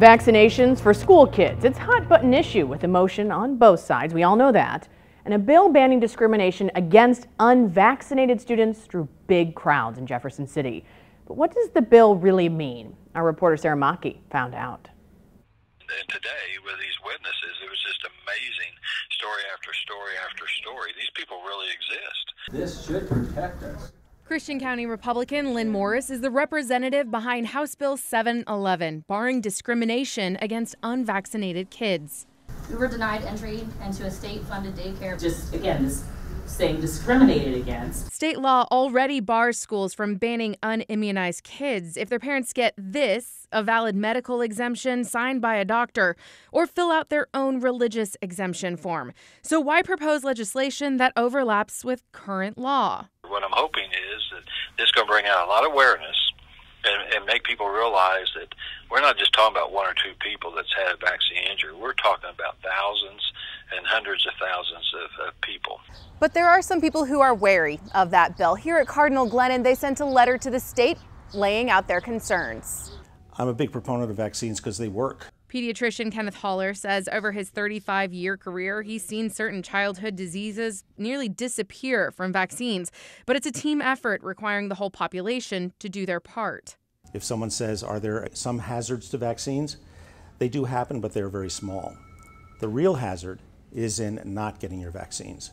Vaccinations for school kids. It's a hot button issue with emotion on both sides. We all know that. And a bill banning discrimination against unvaccinated students drew big crowds in Jefferson City. But what does the bill really mean? Our reporter Sarah Maki found out. And today, with these witnesses, it was just amazing, story after story after story. These people really exist. This should protect us. Christian County Republican Lynn Morris is the representative behind House Bill 711, barring discrimination against unvaccinated kids. We were denied entry into a state-funded daycare. Just, again, this saying discriminated against. State law already bars schools from banning unimmunized kids if their parents get this, a valid medical exemption signed by a doctor, or fill out their own religious exemption form. So why propose legislation that overlaps with current law? What I'm hoping is that this is going to bring out a lot of awareness and make people realize that we're not just talking about one or two people that's had a vaccine injury. We're talking about thousands and hundreds of thousands of people. But there are some people who are wary of that bill. Here at Cardinal Glennon, they sent a letter to the state laying out their concerns. I'm a big proponent of vaccines because they work. Pediatrician Kenneth Haller says over his 35-year career, he's seen certain childhood diseases nearly disappear from vaccines. But it's a team effort requiring the whole population to do their part. If someone says, are there some hazards to vaccines? They do happen, but they're very small. The real hazard is in not getting your vaccines.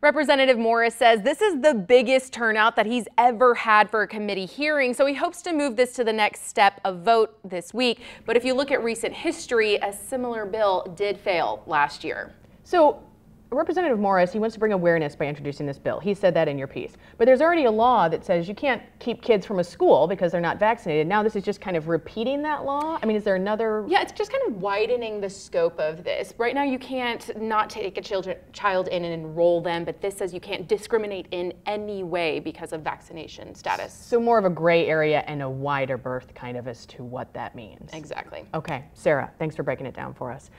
Representative Morris says this is the biggest turnout that he's ever had for a committee hearing, so he hopes to move this to the next step of vote this week. But if you look at recent history, a similar bill did fail last year. So Representative Morris, he wants to bring awareness by introducing this bill. He said that in your piece. But there's already a law that says you can't keep kids from a school because they're not vaccinated. Now this is just kind of repeating that law? I mean, is there another? Yeah, it's just kind of widening the scope of this. Right now you can't not take a child in and enroll them, but this says you can't discriminate in any way because of vaccination status. So more of a gray area and a wider berth kind of as to what that means. Exactly. Okay, Sarah, thanks for breaking it down for us.